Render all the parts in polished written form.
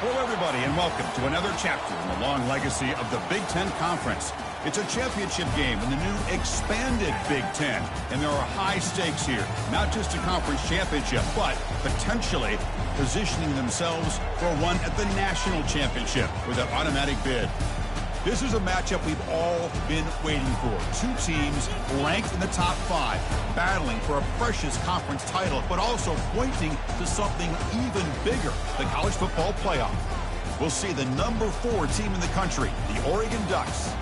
Hello, everybody, and welcome to another chapter in the long legacy of the Big Ten Conference. It's a championship game in the new expanded Big Ten, and there are high stakes here. Not just a conference championship, but potentially positioning themselves for one at the national championship with an automatic bid. This is a matchup we've all been waiting for. Two teams ranked in the top 5, battling for a precious conference title, but also pointing to something even bigger, the college football playoff. We'll see the number 4 team in the country, the Oregon Ducks,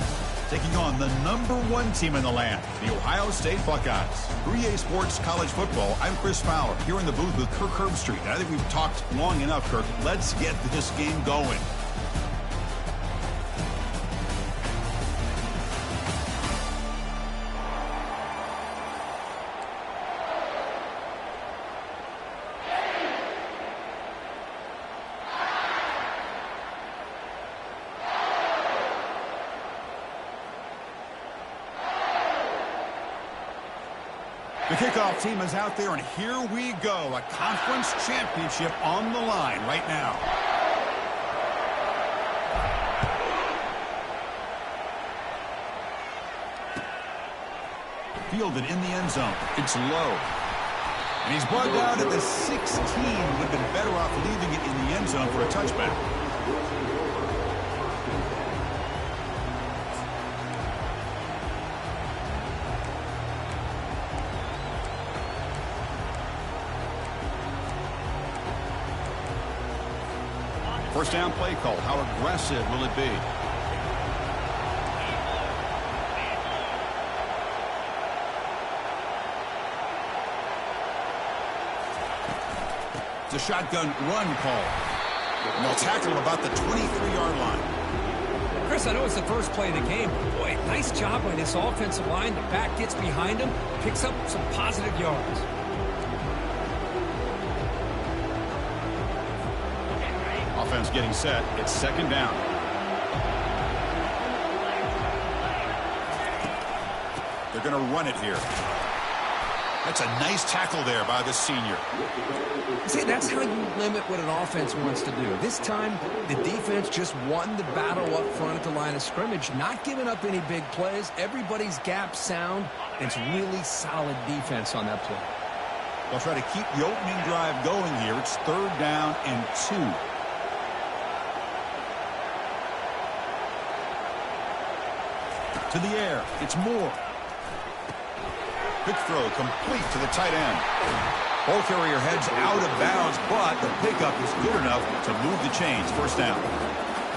taking on the number 1 team in the land, the Ohio State Buckeyes. 3A Sports College Football, I'm Chris Fowler, here in the booth with Kirk Herbstreit. And I think we've talked long enough, Kirk. Let's get this game going. The kickoff team is out there, and here we go. A conference championship on the line right now. Fielded in the end zone. It's low. And he's brought down at the 16. Would have been better off leaving it in the end zone for a touchback. First down play call. How aggressive will it be? It's a shotgun run call. And they'll tackle about the 23-yard line. Chris, I know it's the first play of the game. Boy, nice job by this offensive line. The back gets behind him, picks up some positive yards. Offense getting set. It's second down. They're going to run it here. That's a nice tackle there by the senior. See, that's how you limit what an offense wants to do. This time, the defense just won the battle up front at the line of scrimmage, not giving up any big plays. Everybody's gap sound. It's really solid defense on that play. They'll try to keep the opening drive going here. It's third down and 2. To the air. It's Moore. Quick throw complete to the tight end. Ball carrier heads out of bounds, but the pickup is good enough to move the chains. First down.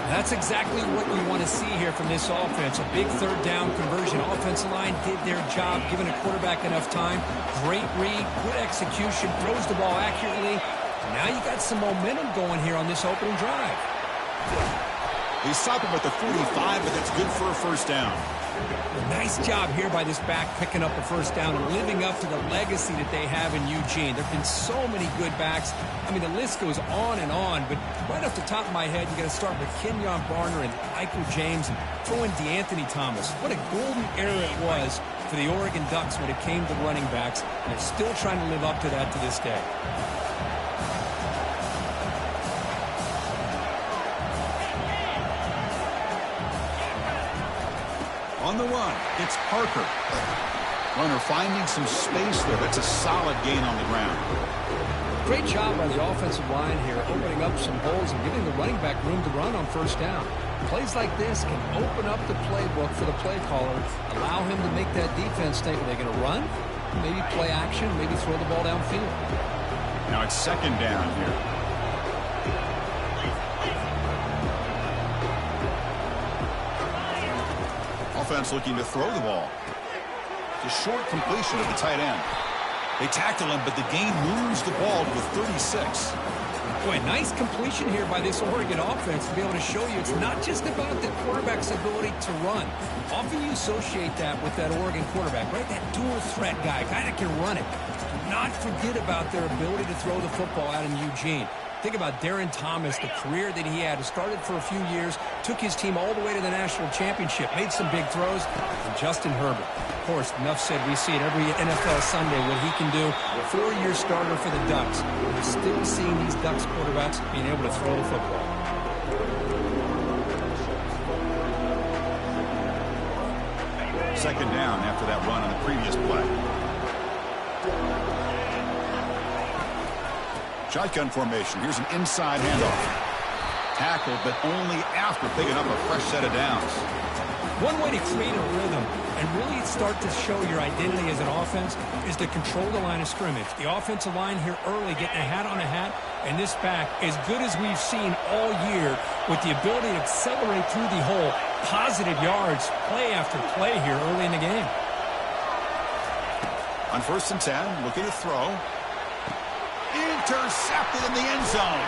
That's exactly what you want to see here from this offense. A big third down conversion. Offensive line did their job, giving a quarterback enough time. Great read, good execution, throws the ball accurately. Now you got some momentum going here on this opening drive. They stop him at the 45, but that's good for a first down. Nice job here by this back picking up the first down and living up to the legacy that they have in Eugene. There have been so many good backs. I mean, the list goes on and on, but right off the top of my head, you got to start with Kenyon Barner and Michael James and throw in DeAnthony Thomas. What a golden era it was for the Oregon Ducks when it came to running backs. They're still trying to live up to that to this day. On the run, it's Parker. Runner finding some space there. That's a solid gain on the ground. Great job by the offensive line here, opening up some holes and giving the running back room to run on first down. Plays like this can open up the playbook for the play caller, allow him to make that defense think, are they going to run? Maybe play action, maybe throw the ball downfield. Now it's second down here. Offense looking to throw the ball. It's a short completion of the tight end. They tackle him, but the gain moves the ball to the 36. Boy, nice completion here by this Oregon offense to be able to show you it's not just about the quarterback's ability to run. Often you associate that with that Oregon quarterback, right? That dual threat guy that can run it. Do not forget about their ability to throw the football out in Eugene. Think about Darren Thomas, the career that he had. Started for a few years, took his team all the way to the national championship, made some big throws. And Justin Herbert, of course, enough said, we see it every NFL Sunday what he can do. 4-year starter for the Ducks. We're still seeing these Ducks quarterbacks being able to throw the football. Second down after that run on the previous play. Shotgun formation. Here's an inside handoff. Tackled, but only after picking up a fresh set of downs. One way to create a rhythm and really start to show your identity as an offense is to control the line of scrimmage. The offensive line here early getting a hat on a hat, and this back, as good as we've seen all year, with the ability to accelerate through the hole, positive yards, play after play here early in the game. On 1st and 10, looking to throw. Intercepted in the end zone.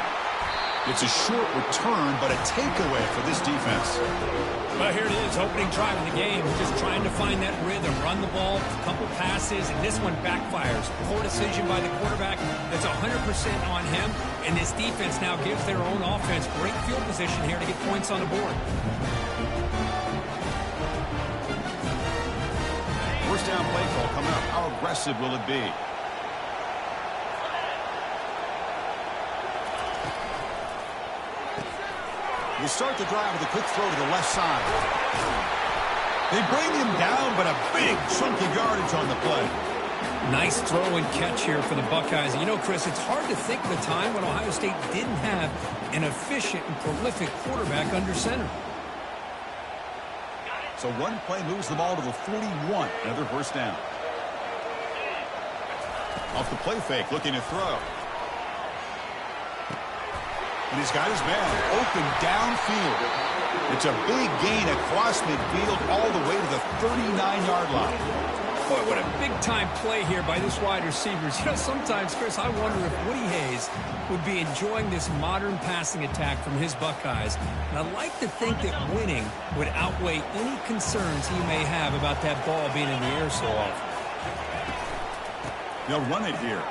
It's a short return, but a takeaway for this defense. Well, here it is, opening drive of the game. We're just trying to find that rhythm, run the ball, a couple passes, and this one backfires. Poor decision by the quarterback. That's 100% on him, and this defense now gives their own offense great field position here to get points on the board. First down play call coming up. How aggressive will it be? They start the drive with a quick throw to the left side. They bring him down, but a big chunk of yardage on the play. Nice throw and catch here for the Buckeyes. You know, Chris, it's hard to think of a time when Ohio State didn't have an efficient and prolific quarterback under center. So one play moves the ball to the 41. Another first down. Off the play fake, looking to throw. And he's got his man open downfield. It's a big gain across midfield all the way to the 39-yard line. Boy, what a big-time play here by this wide receivers. You know, sometimes, Chris, I wonder if Woody Hayes would be enjoying this modern passing attack from his Buckeyes. And I like to think that winning would outweigh any concerns he may have about that ball being in the air so often. They'll run it here.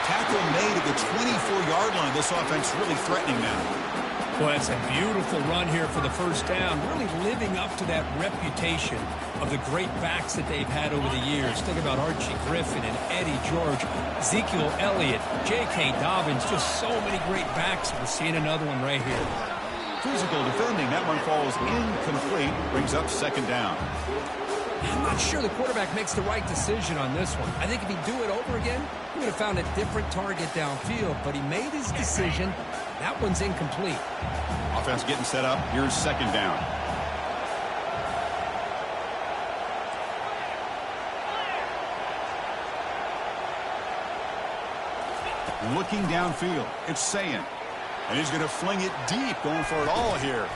Tackle made at the 24-yard line. This offense really threatening now. Well, it's a beautiful run here for the first down, really living up to that reputation of the great backs that they've had over the years. Think about Archie Griffin and Eddie George, Ezekiel Elliott, J.K. Dobbins, just so many great backs. We're seeing another one right here. Physical defending. That one falls incomplete. Brings up second down. I'm not sure the quarterback makes the right decision on this one. I think if he'd do it over again, he would have found a different target downfield, but he made his decision. That one's incomplete. Offense getting set up. Here's second down. Looking downfield. It's Sayin. And he's going to fling it deep, going for it all here.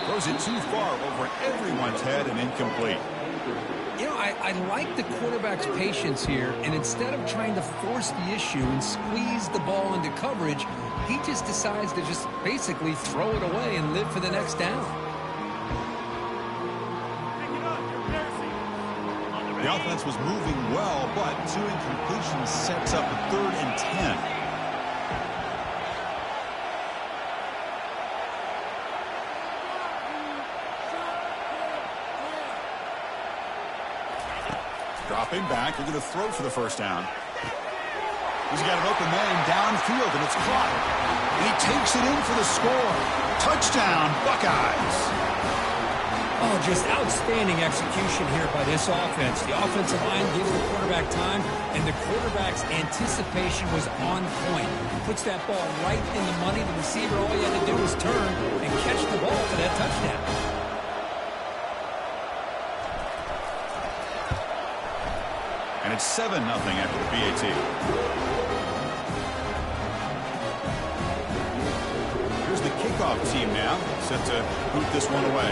Throws it too far over everyone's head and incomplete. You know, I like the quarterback's patience here, and instead of trying to force the issue and squeeze the ball into coverage, he just decides to just basically throw it away and live for the next down. The offense was moving well, but two incompletions sets up a 3rd and 10. Dropping back, they're going to throw for the first down. He's got an open man downfield, and it's caught. And he takes it in for the score. Touchdown, Buckeyes. Oh, just outstanding execution here by this offense. The offensive line gives the quarterback time, and the quarterback's anticipation was on point. Puts that ball right in the money. The receiver, all he had to do was turn and catch the ball for that touchdown. And it's 7-0 after the PAT. Here's the kickoff team now, set to boot this one away.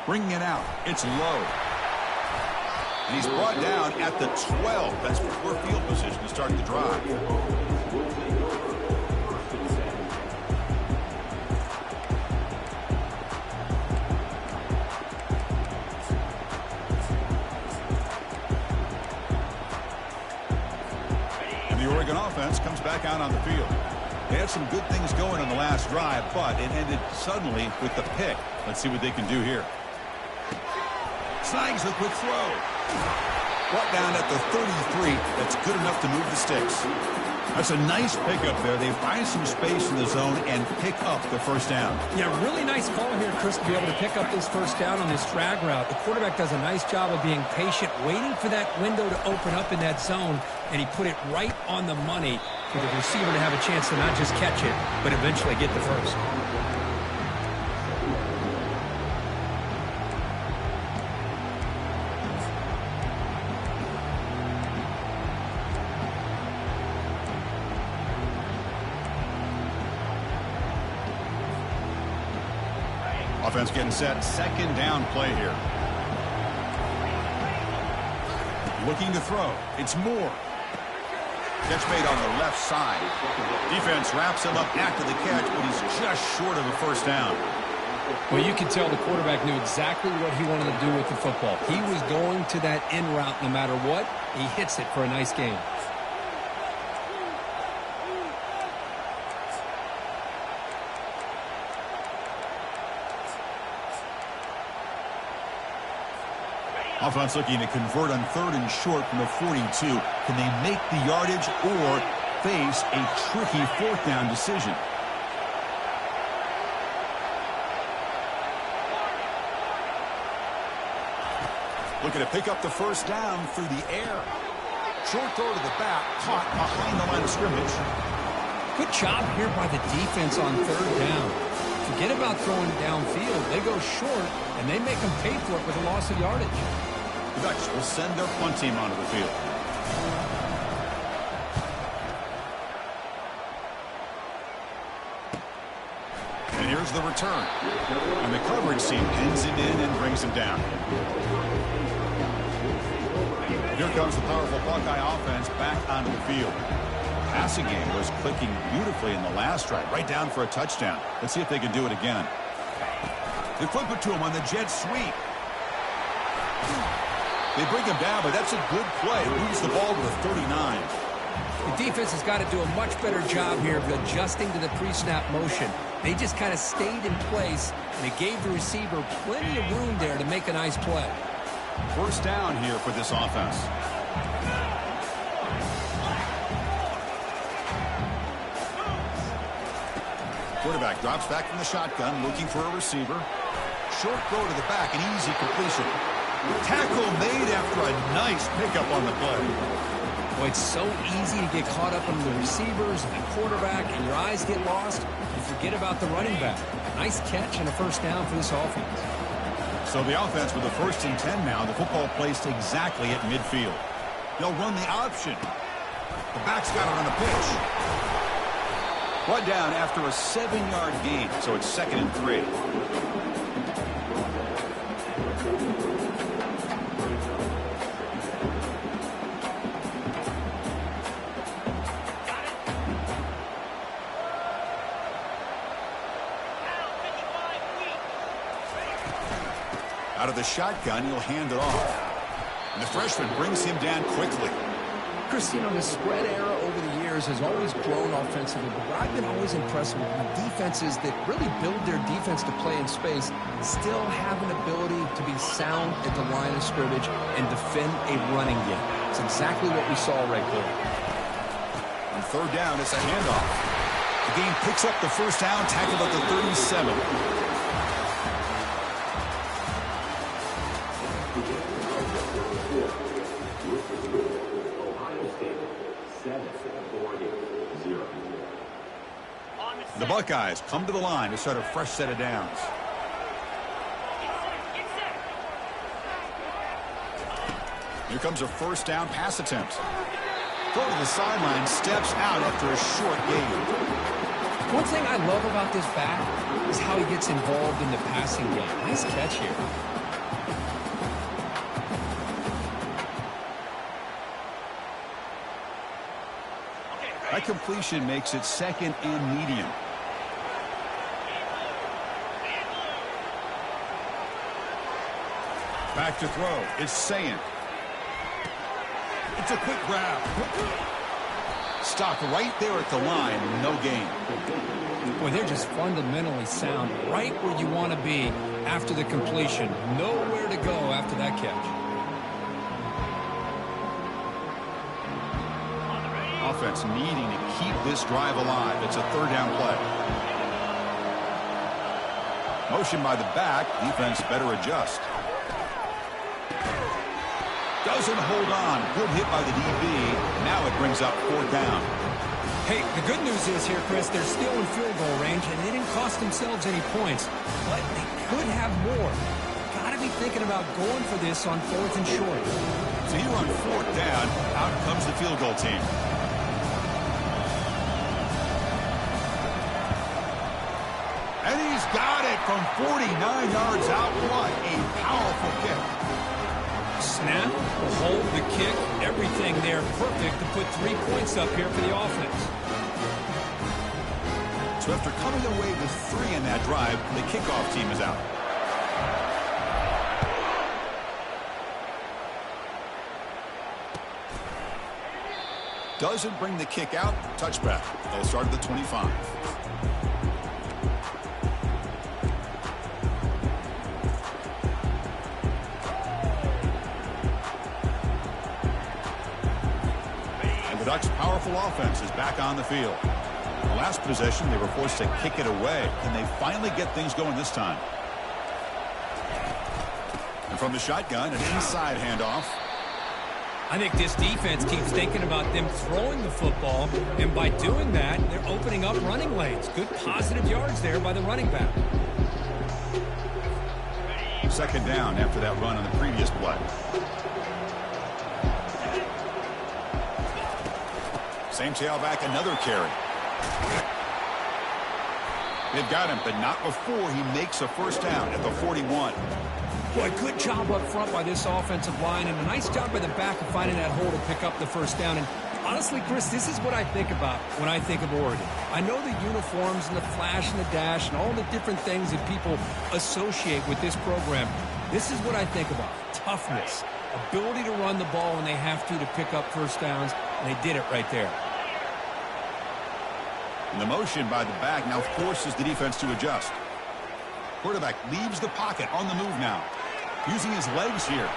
Bringing it out. It's low. And he's brought down at the 12. That's poor field position to start the drive. Offense comes back out on the field. They had some good things going on the last drive, but it ended suddenly with the pick. Let's see what they can do here. Snags a quick throw. Brought down at the 33. That's good enough to move the sticks. That's a nice pickup there. They find some space in the zone and pick up the first down. Yeah, really nice call here, Chris, to be able to pick up this first down on this drag route. The quarterback does a nice job of being patient, waiting for that window to open up in that zone, and he put it right on the money for the receiver to have a chance to not just catch it, but eventually get the first. Offense getting set. Second down play here. Looking to throw. It's Moore. Catch made on the left side. Defense wraps him up after the catch, but he's just short of a first down. Well, you can tell the quarterback knew exactly what he wanted to do with the football. He was going to that in route no matter what. He hits it for a nice gain. Offense looking to convert on 3rd and short from the 42. Can they make the yardage or face a tricky 4th down decision? Looking to pick up the first down through the air. Short throw to the back, caught behind the line of scrimmage. Good job here by the defense on 3rd down. Forget about throwing downfield. They go short, and they make them pay for it with a loss of yardage. The Ducks will send their punt team onto the field. And here's the return. And the coverage team pins him in and brings him down. Here comes the powerful Buckeye offense back onto the field. Passing game was clicking beautifully in the last drive, right down for a touchdown. Let's see if they can do it again. They flip it to him on the jet sweep. They bring him down, but that's a good play. Moves the ball to the 39. The defense has got to do a much better job here of adjusting to the pre-snap motion. They just kind of stayed in place, and it gave the receiver plenty of room there to make a nice play. First down here for this offense. Quarterback drops back from the shotgun, looking for a receiver. Short throw to the back, an easy completion. Tackle made after a nice pickup on the play. Boy, it's so easy to get caught up in the receivers and the quarterback, and your eyes get lost. You forget about the running back. Nice catch and a first down for this offense. So the offense with a 1st and 10 now. The football placed exactly at midfield. They'll run the option. The back's got it on the pitch. Brought down after a 7-yard gain, so it's 2nd and 3. Out of the shotgun, he'll hand it off. And the freshman brings him down quickly. Chris, you know, the spread era over the years has always grown offensively, but what I've been always impressed with defenses that really build their defense to play in space still have an ability to be sound at the line of scrimmage and defend a running game. It's exactly what we saw right there. On 3rd down, it's a handoff. The game picks up the first down, tackled at the 37. The Buckeyes come to the line to start a fresh set of downs. Here comes a first down pass attempt. Throw to the sideline, steps out after a short gain. One thing I love about this back is how he gets involved in the passing game. Nice catch here. That completion makes it 2nd and medium. Back to throw. It's Sayin. It's a quick grab. Stopped right there at the line. No gain. Boy, they're just fundamentally sound right where you want to be after the completion. Nowhere to go after that catch. Offense needing to keep this drive alive. It's a third down play. Motion by the back. Defense better adjust. Doesn't hold on. Good hit by the DB. Now it brings up fourth down. Hey, the good news is here, Chris, they're still in field goal range, and they didn't cost themselves any points. But they could have more. Got to be thinking about going for this on fourth and short. So here on fourth down, out comes the field goal team. And he's got it from 49 yards out. What a powerful kick. Snap, the hold, the kick, everything there perfect to put 3 points up here for the offense. So after coming away with 3 in that drive, the kickoff team is out. Doesn't bring the kick out. Touchback. They'll start at the 25. The Ducks' powerful offense is back on the field. The last possession, they were forced to kick it away. Can they finally get things going this time? And from the shotgun, an inside handoff. I think this defense keeps thinking about them throwing the football, and by doing that, they're opening up running lanes. Good positive yards there by the running back. Second down after that run on the previous play. Same tailback, another carry. They've got him, but not before he makes a first down at the 41. Boy, good job up front by this offensive line, and a nice job by the back of finding that hole to pick up the first down. And honestly, Chris, this is what I think about when I think of Oregon. I know the uniforms and the flash and the dash and all the different things that people associate with this program. This is what I think about. Toughness, ability to run the ball when they have to pick up first downs, and they did it right there. And the motion by the back now forces the defense to adjust. Quarterback leaves the pocket on the move now, using his legs here.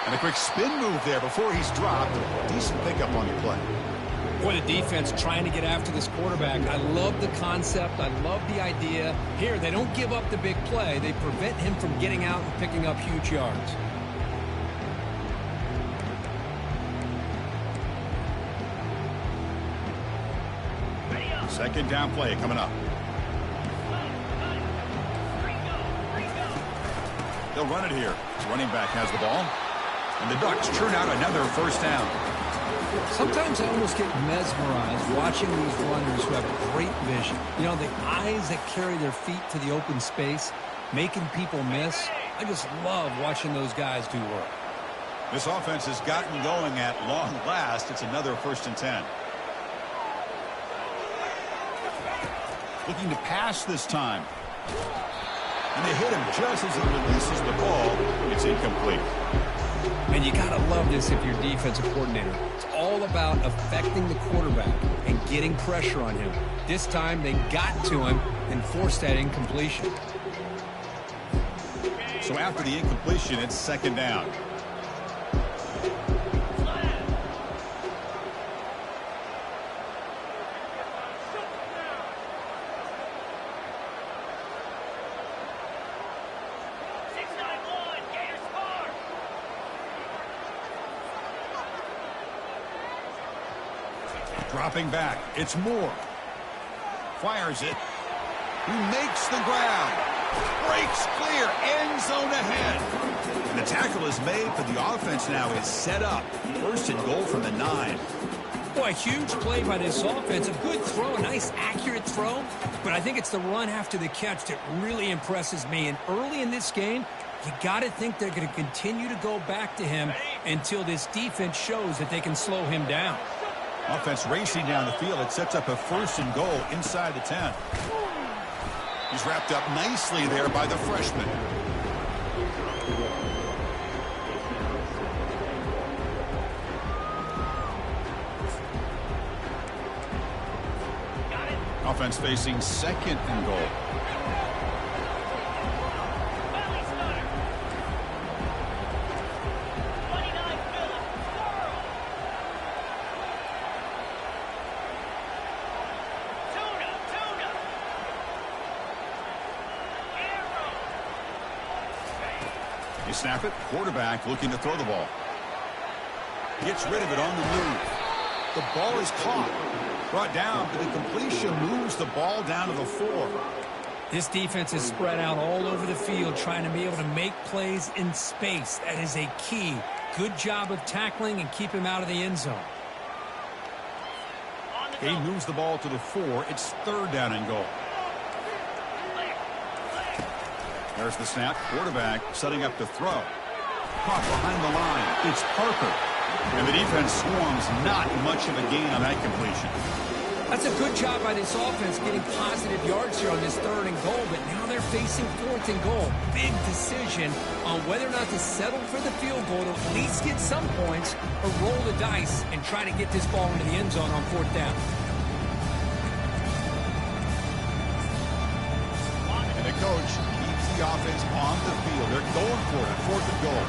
And a quick spin move there before he's dropped. Decent pickup on the play. Boy, the defense trying to get after this quarterback. I love the concept. I love the idea. Here, they don't give up the big play. They prevent him from getting out and picking up huge yards. Second down play coming up. They'll run it here. The running back has the ball. And the Ducks churn out another first down. Sometimes I almost get mesmerized watching these runners who have great vision. You know, the eyes that carry their feet to the open space, making people miss. I just love watching those guys do work. This offense has gotten going at long last. It's another 1st and 10. Looking to pass this time. And they hit him just as he releases the ball. It's incomplete. And you got to love this if you're defensive coordinator. It's all about affecting the quarterback and getting pressure on him. This time they got to him and forced that incompletion. So after the incompletion, it's second down. Dropping back. It's Moore. Fires it. He makes the grab. Breaks clear. End zone ahead. And the tackle is made, but the offense now is set up. 1st and goal from the 9. Boy, huge play by this offense. A good throw, a nice accurate throw. But I think it's the run after the catch that really impresses me. And early in this game, you got to think they're going to continue to go back to him until this defense shows that they can slow him down. Offense racing down the field. It sets up a 1st and goal inside the 10. He's wrapped up nicely there by the freshman. Offense facing 2nd and goal. They snap it. Quarterback looking to throw the ball. Gets rid of it on the move. The ball is caught. Brought down, but the completion moves the ball down to the 4. This defense is spread out all over the field trying to be able to make plays in space. That is a key. Good job of tackling and keep him out of the end zone. He moves the ball to the 4. It's 3rd down and goal. There's the snap. Quarterback setting up to throw. Caught behind the line. It's Parker. And the defense swarms. Not much of a gain on that completion. That's a good job by this offense getting positive yards here on this 3rd and goal, but now they're facing 4th and goal. Big decision on whether or not to settle for the field goal to at least get some points or roll the dice and try to get this ball into the end zone on 4th down. And the coach keeps the offense on the field. They're going for it on 4th and goal.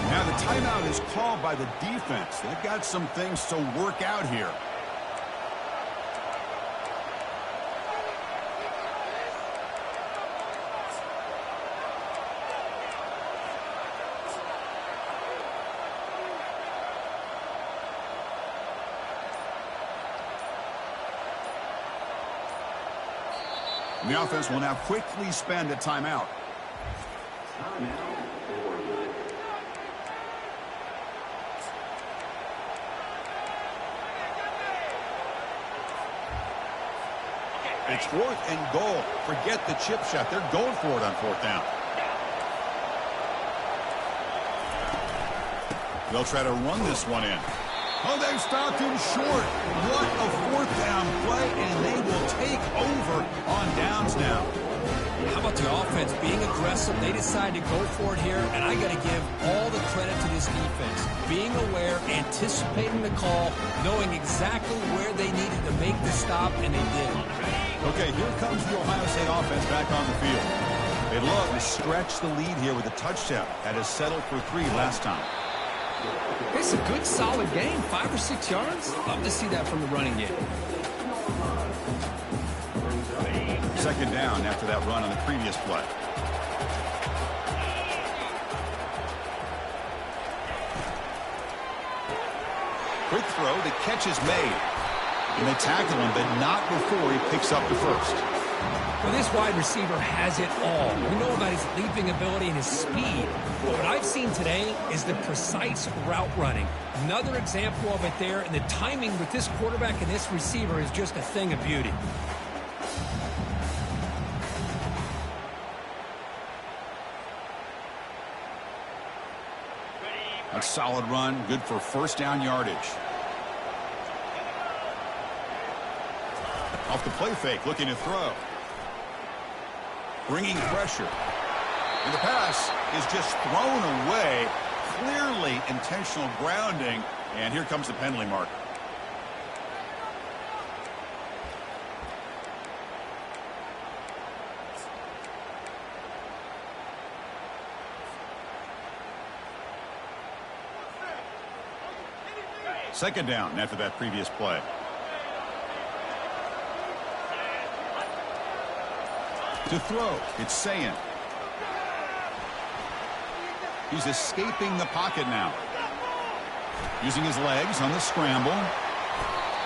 Now the timeout is called by the defense. They've got some things to work out here. And the offense will now quickly spend a timeout. It's 4th and goal. Forget the chip shot. They're going for it on 4th down. They'll try to run this one in. Oh, they've stopped him short. What a 4th down play, and they will take over on downs now. How about the offense being aggressive? They decide to go for it here, and I got to give all the credit to this defense. Being aware, anticipating the call, knowing exactly where they needed to make the stop, and they did. Okay, here comes the Ohio State offense back on the field. They'd love to stretch the lead here with a touchdown. Had to settle for 3 last time. It's a good, solid game. 5 or 6 yards. Love to see that from the running game. 2nd down after that run on the previous play. Quick throw. The catch is made. And they tackle him, but not before he picks up the 1st. Well, this wide receiver has it all. We know about his leaping ability and his speed. But what I've seen today is the precise route running. Another example of it there, and the timing with this quarterback and this receiver is just a thing of beauty. A solid run, good for 1st down yardage. Off the play fake, looking to throw. Bringing pressure. And the pass is just thrown away. Clearly intentional grounding. And here comes the penalty mark. Second down after that previous play. To throw, it's Sayin. He's escaping the pocket now. Using his legs on the scramble.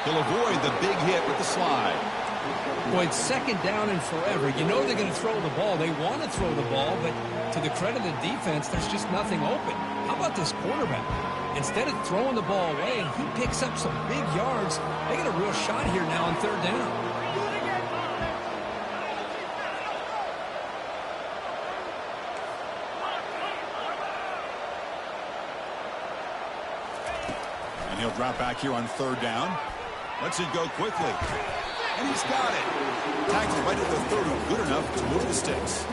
He'll avoid the big hit with the slide. Boy, it's 2nd down and forever. You know they're going to throw the ball. They want to throw the ball, but to the credit of the defense, there's just nothing open. How about this quarterback? Instead of throwing the ball away, he picks up some big yards. They got a real shot here now on 3rd down. And he'll drop back here on 3rd down. Lets it go quickly. And he's got it. Tackled right at the 30. Good enough to move the sticks.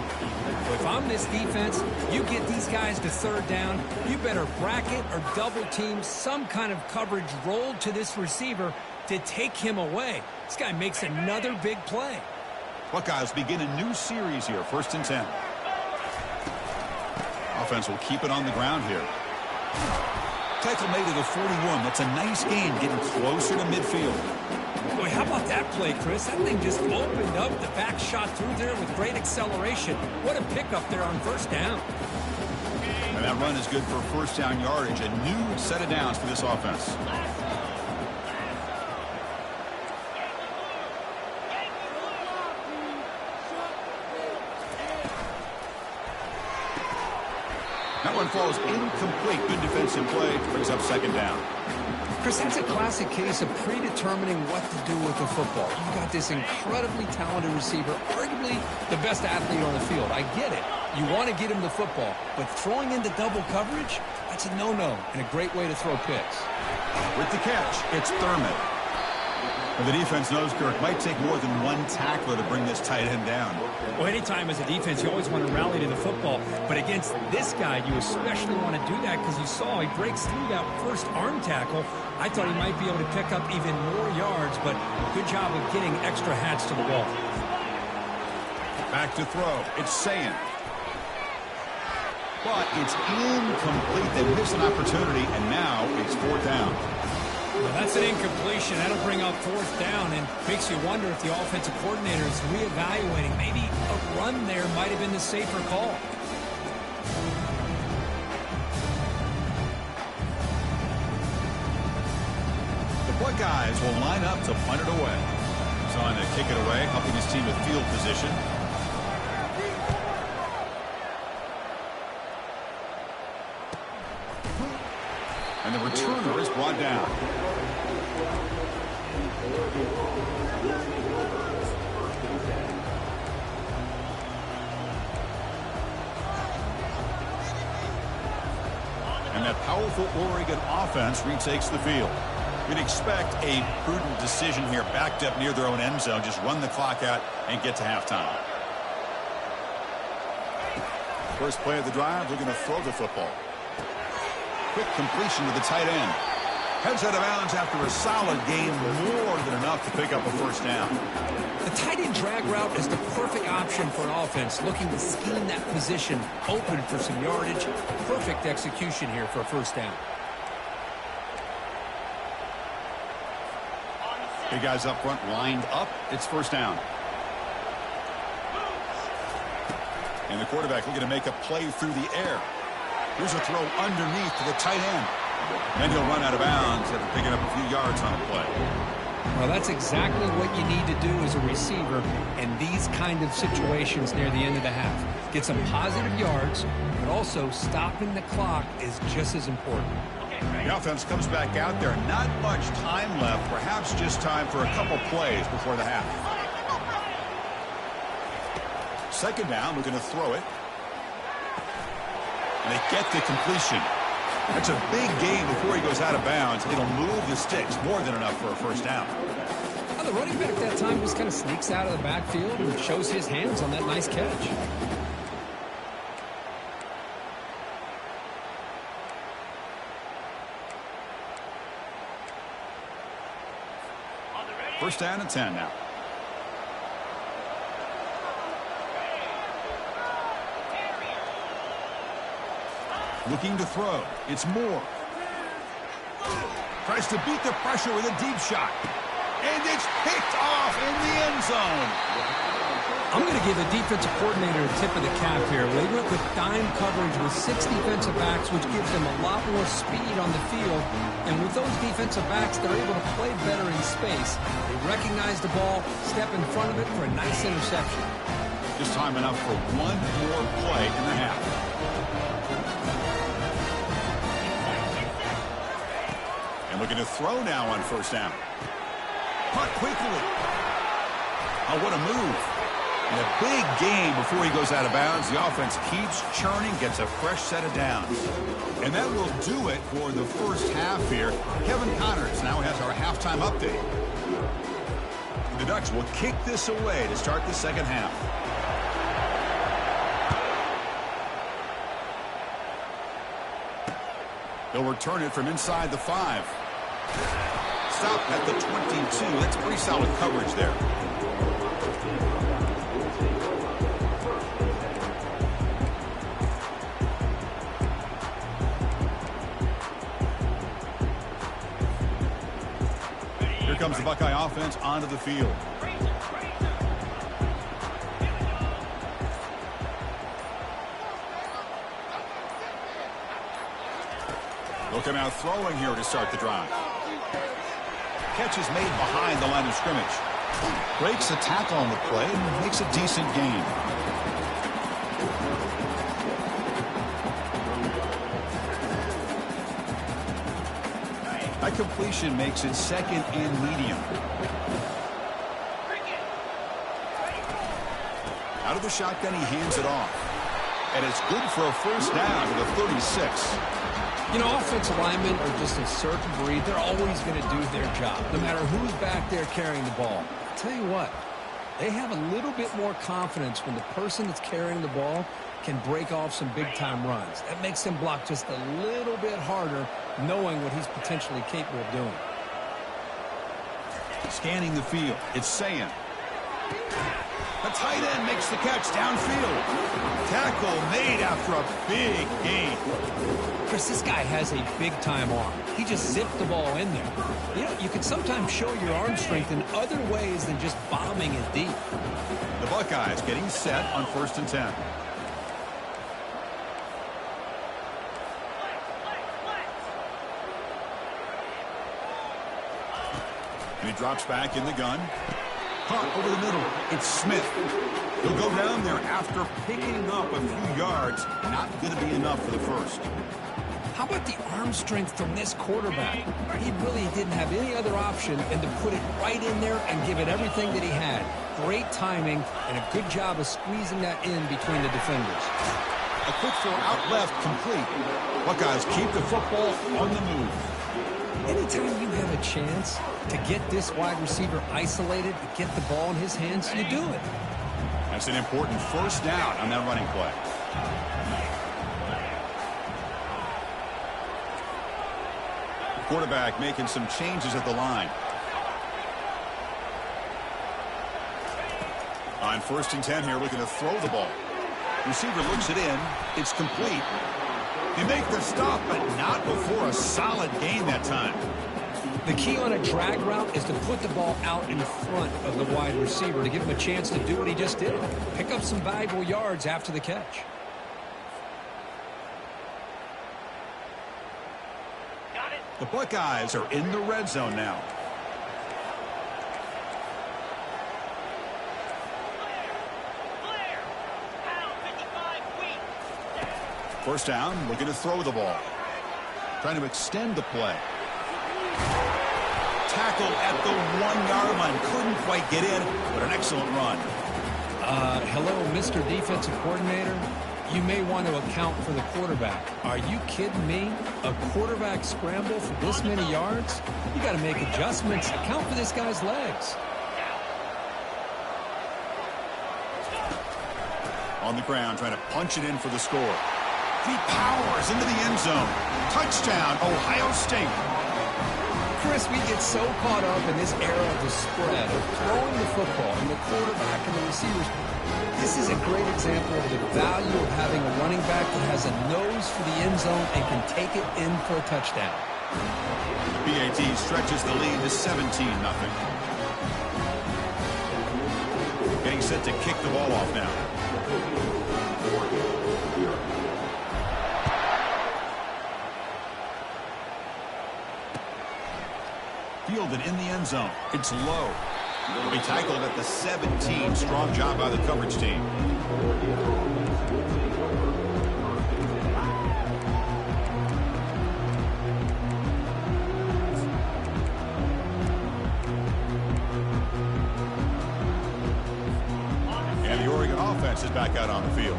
If I'm this defense, you get these guys to 3rd down, you better bracket or double team some kind of coverage rolled to this receiver to take him away. This guy makes another big play. Buckeyes begin a new series here, 1st and 10. Offense will keep it on the ground here. Tackle made at the 41. That's a nice gain, getting closer to midfield. Boy, how about that play, Chris? That thing just opened up. The back shot through there with great acceleration. What a pickup there on 1st down. That run is good for first down yardage. A new set of downs for this offense. That one falls incomplete. Good defensive play. Brings up second down. Chris, that's a classic case of predetermining what to do with the football. You've got this incredibly talented receiver, arguably the best athlete on the field. I get it. You want to get him the football, but throwing into double coverage, that's a no-no and a great way to throw picks. With the catch, it's Thurman. Well, the defense knows, Kirk, might take more than one tackler to bring this tight end down. Well, anytime as a defense, you always want to rally to the football. But against this guy, you especially want to do that because you saw he breaks through that first arm tackle. I thought he might be able to pick up even more yards, but good job of getting extra hats to the wall. Back to throw. It's Sayin. But it's incomplete. They missed an opportunity, and now it's fourth down. Well, that's an incompletion. That'll bring up fourth down and makes you wonder if the offensive coordinator is reevaluating. Maybe a run there might have been the safer call. The Buckeyes will line up to punt it away. He's on to kick it away, helping his team with field position. And the returner is brought down. And that powerful Oregon offense retakes the field. We'd expect a prudent decision here, backed up near their own end zone. Just run the clock out and get to halftime. First play of the drive, they're going to throw the football. Quick completion to the tight end. Heads out of bounds after a solid gain, more than enough to pick up a first down. The tight end drag route is the perfect option for an offense looking to scheme that position open for some yardage. Perfect execution here for a first down. Big guys up front lined up. It's first down. And the quarterback looking to make a play through the air. Here's a throw underneath to the tight end. Then he'll run out of bounds after picking up a few yards on the play. Well, that's exactly what you need to do as a receiver in these kind of situations near the end of the half. Get some positive yards, but also stopping the clock is just as important. The offense comes back out there. Not much time left. Perhaps just time for a couple plays before the half. Second down, we're going to throw it. And they get the completion. That's a big gain before he goes out of bounds. It'll move the sticks, more than enough for a first down. Well, the running back that time just kind of sneaks out of the backfield and shows his hands on that nice catch. First down and 10 now. Looking to throw. It's Moore. Tries to beat the pressure with a deep shot. And it's picked off in the end zone. I'm going to give the defensive coordinator a tip of the cap here. They went with dime coverage with 6 defensive backs, which gives them a lot more speed on the field. And with those defensive backs, they're able to play better in space. They recognize the ball, step in front of it for a nice interception. Just time enough for one more play in the half. And looking to throw now on first down. Caught quickly. Oh, what a move. And a big gain before he goes out of bounds. The offense keeps churning, gets a fresh set of downs. And that will do it for the first half here. Kevin Connors now has our halftime update. The Ducks will kick this away to start the second half. They'll return it from inside the 5. Stop at the 22. That's pretty solid coverage there. Here comes the Buckeye offense onto the field. They'll come out throwing here to start the drive. Catch is made behind the line of scrimmage. Breaks a tackle on the play and makes a decent gain. That completion makes it second and medium. Out of the shotgun, he hands it off. And it's good for a first down to the 36. You know, offensive linemen are just a certain breed. They're always going to do their job, no matter who's back there carrying the ball. I'll tell you what, they have a little bit more confidence when the person that's carrying the ball can break off some big-time runs. That makes him block just a little bit harder, knowing what he's potentially capable of doing. Scanning the field, it's Sayan. The tight end makes the catch downfield. Tackle made after a big gain. Chris, this guy has a big-time arm. He just zipped the ball in there. You know, you can sometimes show your arm strength in other ways than just bombing it deep. The Buckeyes getting set on 1st and 10. And he drops back in the gun. Caught over the middle. It's Smith. He'll go down there after picking up a few yards. Not going to be enough for the first. How about the arm strength from this quarterback? He really didn't have any other option than to put it right in there and give it everything that he had. Great timing and a good job of squeezing that in between the defenders. A quick throw out left, complete. Buckeyes keep the football on the move. Anytime you have a chance to get this wide receiver isolated, to get the ball in his hands, you do it. That's an important first down on that running play. Quarterback making some changes at the line. On 1st and 10 here, looking to throw the ball. Receiver looks it in. It's complete. They make the stop, but not before a solid gain that time. The key on a drag route is to put the ball out in front of the wide receiver to give him a chance to do what he just did. Pick up some valuable yards after the catch. The Buckeyes are in the red zone now. First down, looking to throw the ball. Trying to extend the play. Tackle at the 1-yard line. Couldn't quite get in, but an excellent run. Hello, Mr. Defensive Coordinator. You may want to account for the quarterback. Are you kidding me? A quarterback scramble for this many yards? You got to make adjustments. Account for this guy's legs. On the ground, trying to punch it in for the score. He powers into the end zone. Touchdown, Ohio State. Chris, we get so caught up in this era of the spread, of throwing the football, and the quarterback and the receivers. This is a great example of the value of having a running back that has a nose for the end zone and can take it in for a touchdown. BAT stretches the lead to 17-0. Getting set to kick the ball off now. Fielded in the end zone. It's low. It'll be tackled at the 17. Strong job by the coverage team. And the Oregon offense is back out on the field.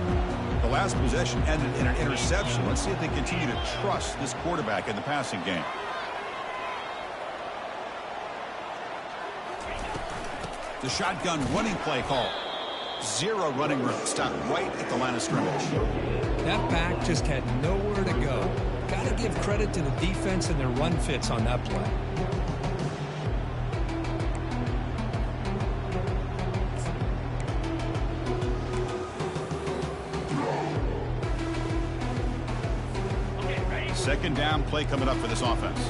The last possession ended in an interception. Let's see if they continue to trust this quarterback in the passing game. The shotgun running play call. Zero running room. Stopped right at the line of scrimmage. That back just had nowhere to go. Got to give credit to the defense and their run fits on that play. Second down play coming up for this offense.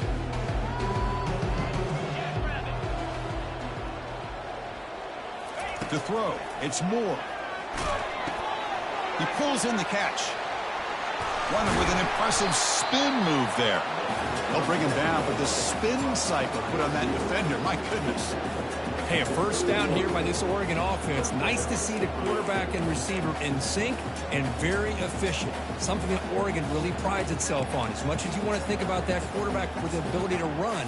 To throw, it's Moore. He pulls in the catch. Running with an impressive spin move there. They'll bring him down, but the spin cycle put on that defender, my goodness. Hey, a first down here by this Oregon offense. Nice to see the quarterback and receiver in sync and very efficient. Something that Oregon really prides itself on. As much as you want to think about that quarterback with the ability to run,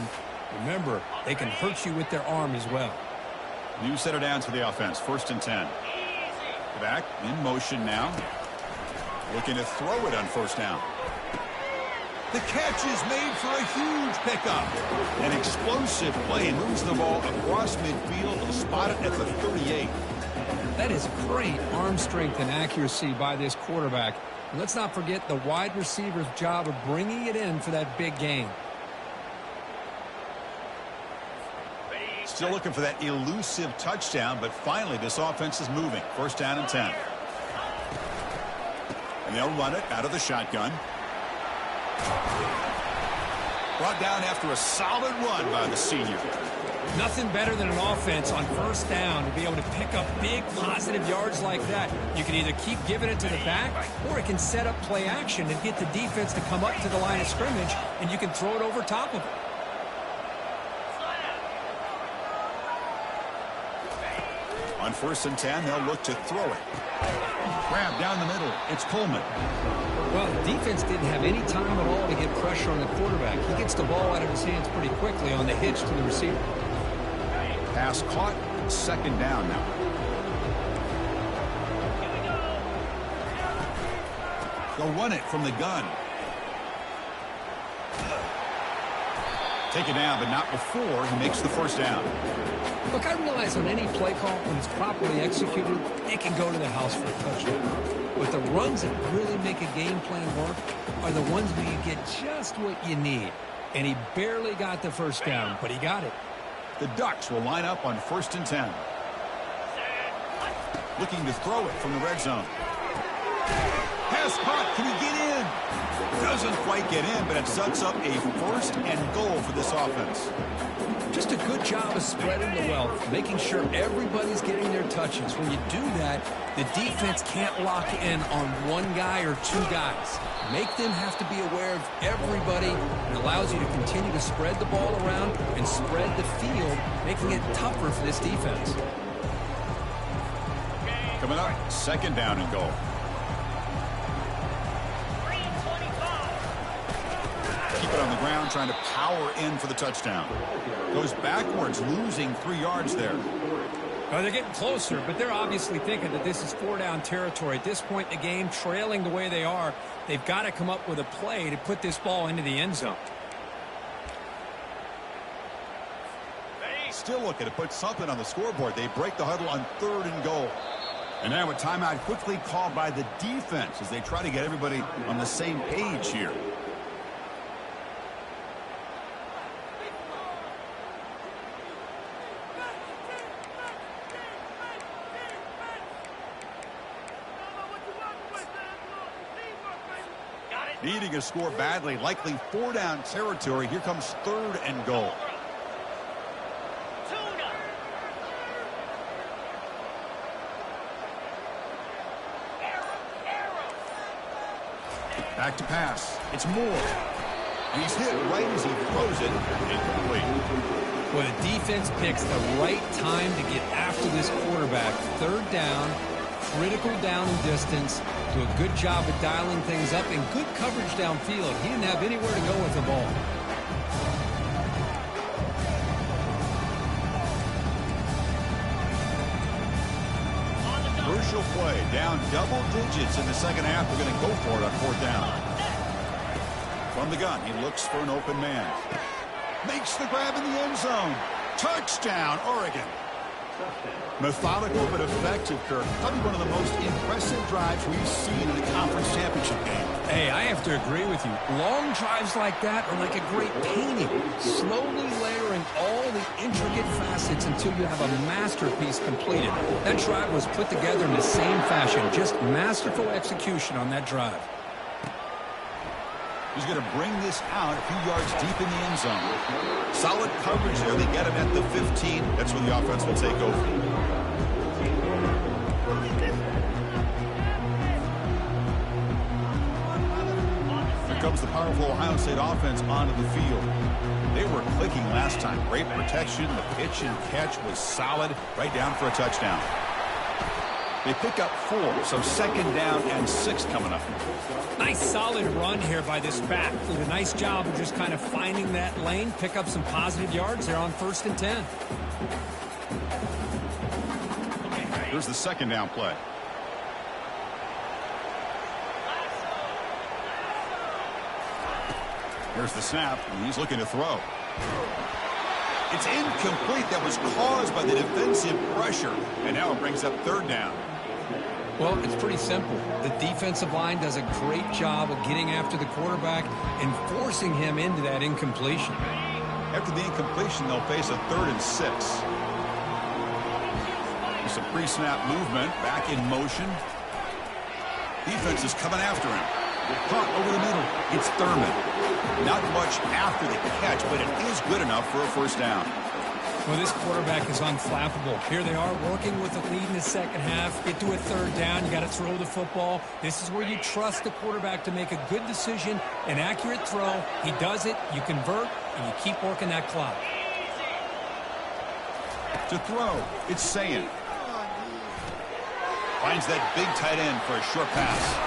remember, they can hurt you with their arm as well. New center down to the offense. 1st and 10. Back in motion now. Looking to throw it on 1st down. The catch is made for a huge pickup. An explosive play, moves the ball across midfield. He'll spot it at the 38. That is great arm strength and accuracy by this quarterback. And let's not forget the wide receiver's job of bringing it in for that big gain. Still looking for that elusive touchdown, but finally this offense is moving. 1st down and 10. And they'll run it out of the shotgun. Brought down after a solid run by the senior. Nothing better than an offense on 1st down to be able to pick up big positive yards like that. You can either keep giving it to the back, or it can set up play action and get the defense to come up to the line of scrimmage, and you can throw it over top of it. On 1st and 10, they'll look to throw it. Grab down the middle. It's Coleman. Well, the defense didn't have any time at all to get pressure on the quarterback. He gets the ball out of his hands pretty quickly on the hitch to the receiver. Pass caught. 2nd down now. They'll run it from the gun. Take it down, but not before he makes the 1st down. Look, I realize on any play call, when it's properly executed, it can go to the house for a touchdown. But the runs that really make a game plan work are the ones where you get just what you need. And he barely got the 1st down, but he got it. The Ducks will line up on 1st and 10. Looking to throw it from the red zone. Pass caught. Can he get in? Doesn't quite get in, but it sets up a 1st and goal for this offense. Just a good job of spreading the wealth, making sure everybody's getting their touches. When you do that, the defense can't lock in on one guy or two guys. Make them have to be aware of everybody, and allows you to continue to spread the ball around and spread the field, making it tougher for this defense. Coming up, 2nd down and goal. Keep it on the ground, trying to power in for the touchdown. Goes backwards, losing 3 yards there. Well, they're getting closer, but they're obviously thinking that this is 4-down territory. At this point in the game, trailing the way they are, they've got to come up with a play to put this ball into the end zone. Still looking to put something on the scoreboard. They break the huddle on 3rd and goal. And now a timeout quickly called by the defense as they try to get everybody on the same page here. Needing a score badly, likely 4-down territory. Here comes 3rd and goal. Back to pass. It's Moore. And he's hit right as he throws it. Incomplete. Well, the defense picks the right time to get after this quarterback. 3rd down, critical down and distance. Do a good job of dialing things up and good coverage downfield. He didn't have anywhere to go with the ball. Crucial play. Down double digits in the 2nd half. We're going to go for it on 4th down. From the gun, he looks for an open man. Makes the grab in the end zone. Touchdown, Oregon. Methodical but effective, Kirk. Probably one of the most impressive drives we've seen in a conference championship game. Hey, I have to agree with you. Long drives like that are like a great painting. Slowly layering all the intricate facets until you have a masterpiece completed. That drive was put together in the same fashion. Just masterful execution on that drive. He's going to bring this out a few yards deep in the end zone. Solid coverage there. They get him at the 15. That's when the offense will take over. comes the powerful Ohio State offense onto the field. They were clicking last time. Great protection. The pitch and catch was solid. Right down for a touchdown. They pick up 4, so 2nd down and 6 coming up. Nice solid run here by this back. Did a nice job of just kind of finding that lane, pick up some positive yards there on 1st and 10. Here's the 2nd down play. Here's the snap, and he's looking to throw. It's incomplete. That was caused by the defensive pressure, and now it brings up 3rd down. Well, it's pretty simple. The defensive line does a great job of getting after the quarterback and forcing him into that incompletion. After the incompletion, they'll face a 3rd and 6. There's some pre-snap movement, back in motion. Defense is coming after him. Caught over the middle. It's Thurman. Not much after the catch, but it is good enough for a 1st down. Well, this quarterback is unflappable. Here they are working with a lead in the 2nd half. Get to a 3rd down. You got to throw the football. This is where you trust the quarterback to make a good decision, an accurate throw. He does it. You convert, and you keep working that clock. To throw, it's Sayin. Finds that big tight end for a short pass.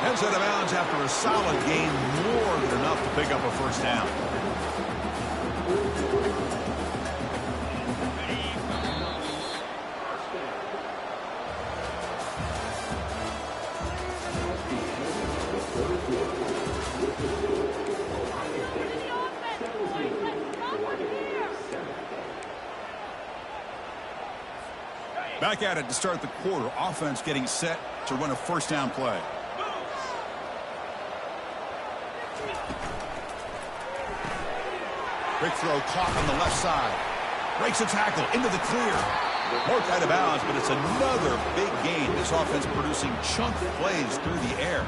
Heads out of bounds after a solid gain, more than enough to pick up a 1st down. Back at it to start the quarter. Offense getting set to run a 1st down play. Quick throw caught on the left side. Breaks a tackle into the clear. More out of bounds, but it's another big gain. This offense producing chunk plays through the air.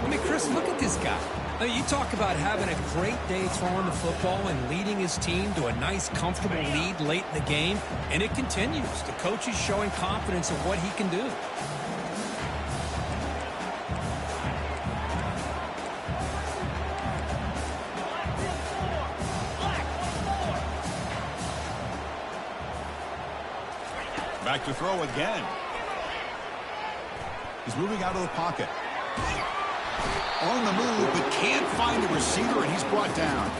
I mean, Chris, look at this guy. I mean, you talk about having a great day throwing the football and leading his team to a nice, comfortable lead late in the game, and it continues. The coach is showing confidence in what he can do. Back to throw again. He's moving out of the pocket. On the move, but can't find the receiver, and he's brought down.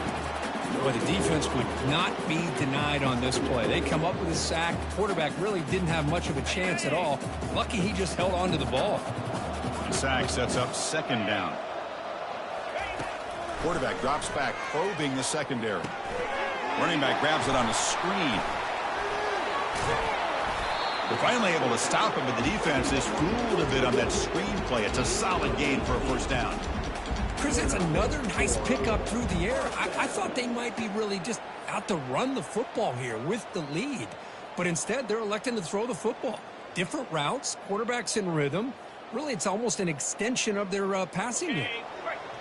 Well, the defense would not be denied on this play. They come up with a sack. The quarterback really didn't have much of a chance at all. Lucky he just held on to the ball. The sack sets up 2nd down. Quarterback drops back, probing the secondary. Running back grabs it on the screen. They're finally able to stop him, but the defense is fooled a bit on that screen play. It's a solid gain for a 1st down. Chris, it's another nice pickup through the air. I thought they might be really just out to run the football here with the lead. But instead, they're electing to throw the football. Different routes, quarterbacks in rhythm. Really, it's almost an extension of their passing game.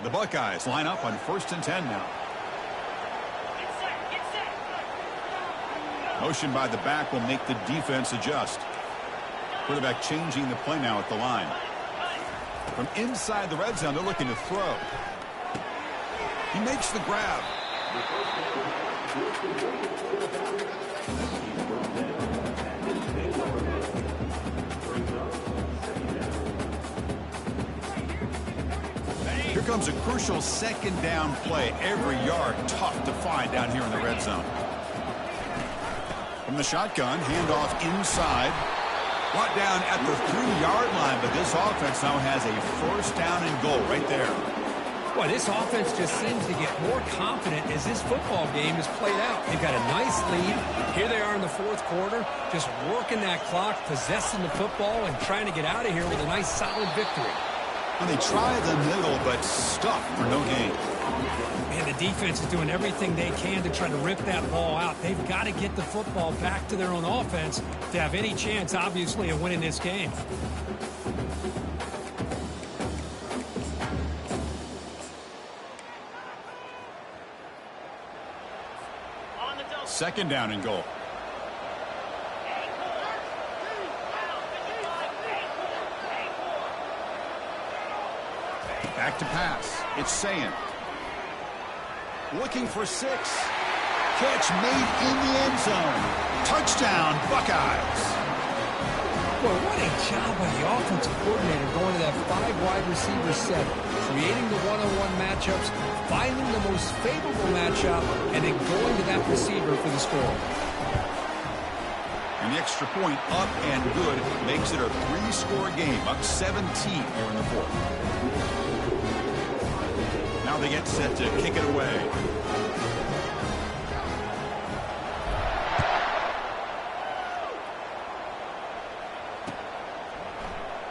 The Buckeyes line up on 1st and 10 now. Motion by the back will make the defense adjust. Quarterback changing the play now at the line. From inside the red zone, they're looking to throw. He makes the grab. Here comes a crucial 2nd down play. Every yard tough to find down here in the red zone. From the shotgun, handoff inside. Brought down at the 3-yard line, but this offense now has a 1st down and goal right there. Boy, this offense just seems to get more confident as this football game is played out. They've got a nice lead. Here they are in the 4th quarter, just working that clock, possessing the football, and trying to get out of here with a nice, solid victory. And they try the middle, but stuck for no gain. Man, the defense is doing everything they can to try to rip that ball out. They've got to get the football back to their own offense to have any chance, obviously, of winning this game. Second down and goal. Back to pass. It's Sayin. Looking for 6. Catch made in the end zone. Touchdown, Buckeyes. Boy, what a job by the offensive coordinator going to that 5 wide receiver set, creating the one-on-one matchups, finding the most favorable matchup, and then going to that receiver for the score. And the extra point up and good makes it a 3-score game, up 17 here in the 4th. Now they get set to kick it away.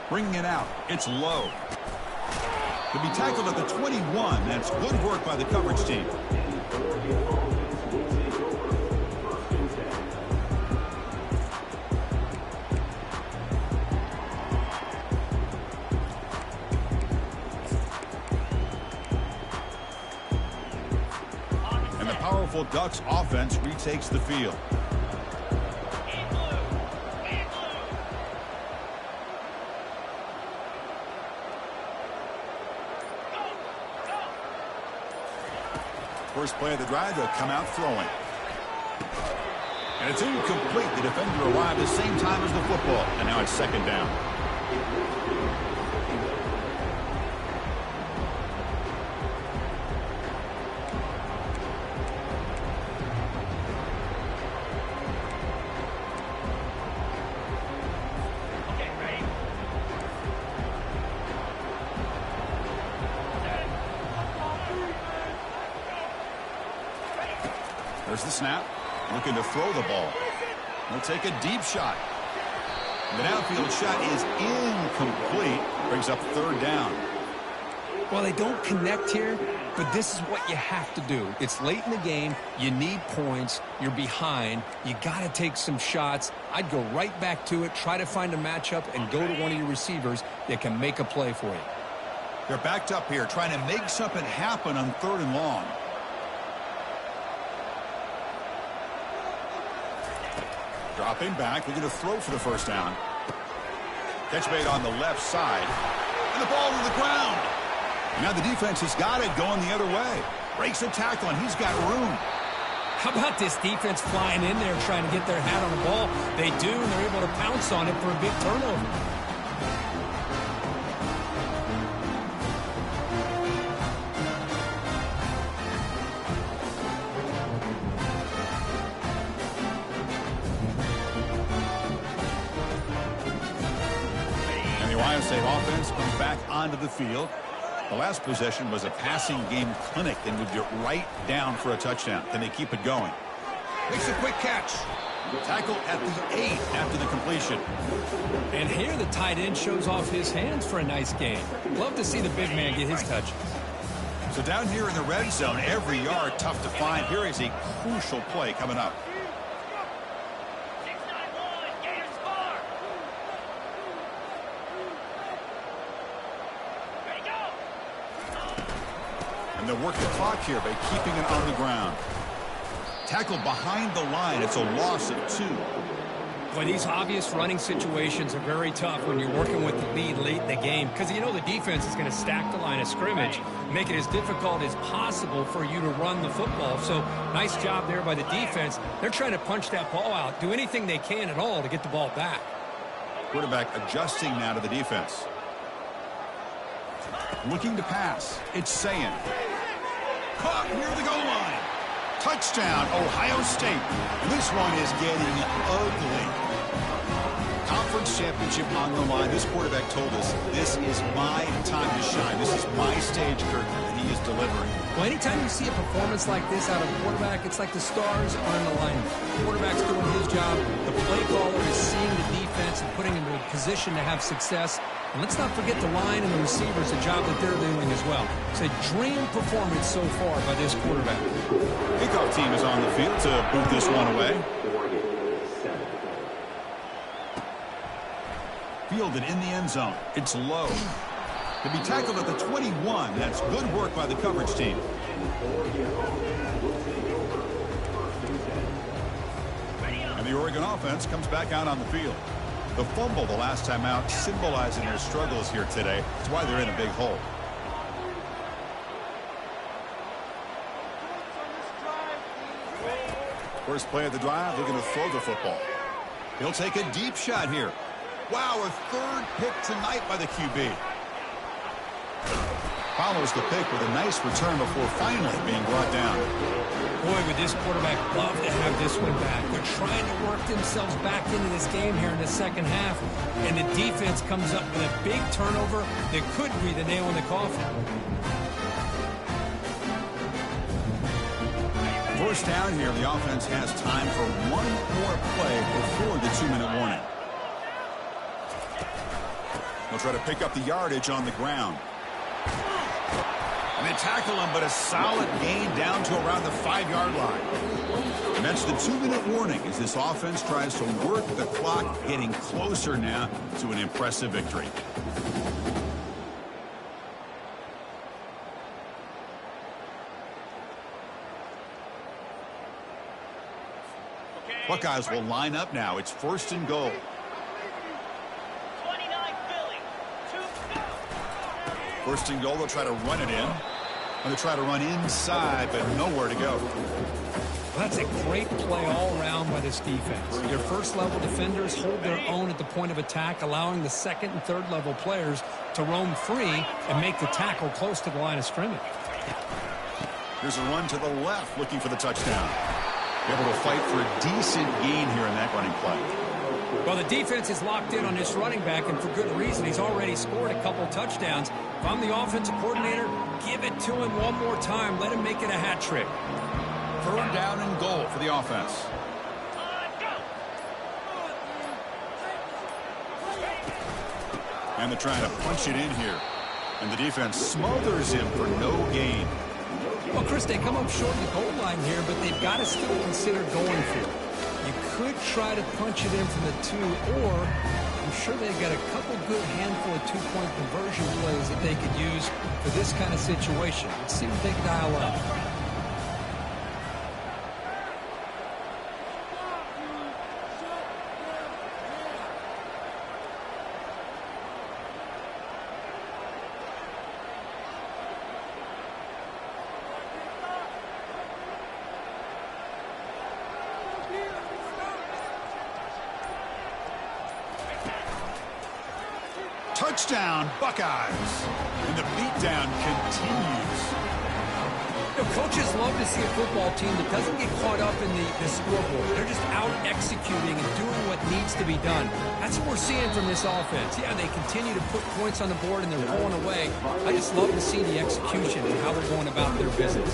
Bringing it out. It's low. To be tackled at the 21. That's good work by the coverage team. And the powerful Ducks offense retakes the field. First play of the drive, they'll come out throwing. And it's incomplete. The defender arrived at the same time as the football. And now it's 2nd down. There's the snap. Looking to throw the ball. He'll take a deep shot. The downfield shot is incomplete. Brings up 3rd down. Well, they don't connect here, but this is what you have to do. It's late in the game. You need points. You're behind. You got to take some shots. I'd go right back to it, try to find a matchup, and go to one of your receivers that can make a play for you. They're backed up here, trying to make something happen on 3rd and long. Dropping back, looking to throw for the 1st down. Catch made on the left side. And the ball to the ground. Now the defense has got it going the other way. Breaks a tackle, and he's got room. How about this defense flying in there trying to get their hat on the ball? They do, and they're able to pounce on it for a big turnover. Ohio State offense comes back onto the field. The last possession was a passing game clinic and moved it right down for a touchdown. Can they keep it going? Makes a quick catch. Tackle at the 8 after the completion. And here the tight end shows off his hands for a nice game. Love to see the big man get his touches. So down here in the red zone, every yard tough to find. Here is a crucial play coming up. And they'll work the clock here by keeping it on the ground. Tackled behind the line. It's a loss of 2. Boy, these obvious running situations are very tough when you're working with the lead late in the game because you know the defense is going to stack the line of scrimmage, make it as difficult as possible for you to run the football. So nice job there by the defense. They're trying to punch that ball out, do anything they can at all to get the ball back. Quarterback adjusting now to the defense. Looking to pass. It's Sayin. Caught near the goal line. Touchdown, Ohio State. And this one is getting ugly. Conference championship on the line. This quarterback told us, this is my time to shine. This is my stage curtain, and he is delivering. Well, anytime you see a performance like this out of a quarterback, it's like the stars are in alignment. The quarterback's doing his job. The play caller is seeing the defense and putting him in a position to have success. And let's not forget the line and the receivers, the job that they're doing as well. It's a dream performance so far by this quarterback. Kickoff team is on the field to boot this one away. Fielded in the end zone. It's low. To be tackled at the 21. That's good work by the coverage team. And the Oregon offense comes back out on the field. The fumble the last time out symbolizing their struggles here today. That's why they're in a big hole. First play of the drive, looking to throw the football. He'll take a deep shot here. Wow, a third pick tonight by the QB. Follows the pick with a nice return before finally being brought down. Boy, would this quarterback love to have this one back. They're trying to work themselves back into this game here in the second half, and the defense comes up with a big turnover that could be the nail in the coffin. First down here, the offense has time for one more play before the 2-minute warning. They'll try to pick up the yardage on the ground. And they tackle him, but a solid gain down to around the 5-yard line. And that's the 2-minute warning as this offense tries to work the clock, getting closer now to an impressive victory. Buckeyes will line up now. It's first and goal. 29 Philly. 2 go. First and goal, they'll try to run it in. And they'll try to run inside, but nowhere to go. Well, that's a great play all around by this defense. Your first-level defenders hold their own at the point of attack, allowing the second and third-level players to roam free and make the tackle close to the line of scrimmage. Here's a run to the left, looking for the touchdown. Able to fight for a decent gain here in that running play. Well, the defense is locked in on this running back, and for good reason. He's already scored a couple touchdowns. If I'm the offensive coordinator, give it to him one more time. Let him make it a hat trick. Third down and goal for the offense. And they're trying to punch it in here. And the defense smothers him for no gain. Well, Chris, they come up short of the goal line here, but they've got to still consider going for it. You could try to punch it in from the 2, or I'm sure they've got a couple good handful of two-point conversion plays that they could use for this kind of situation. Let's see what they can dial up. Touchdown, Buckeyes. And the beatdown continues. You know, coaches love to see a football team that doesn't get caught up in the scoreboard. They're just out executing and doing what needs to be done. That's what we're seeing from this offense. Yeah, they continue to put points on the board and they're pulling away. I just love to see the execution and how they're going about their business.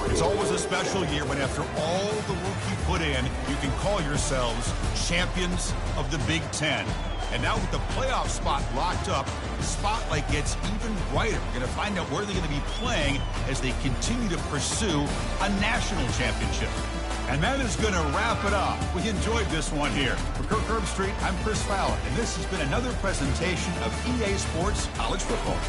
It's always a special year when after all the work you put in, you can call yourselves champions of the Big Ten. And now with the playoff spot locked up, the spotlight gets even brighter. We're going to find out where they're going to be playing as they continue to pursue a national championship. And that is going to wrap it up. We enjoyed this one here. For Kirk Herbstreit, I'm Chris Fowler, and this has been another presentation of EA Sports College Football.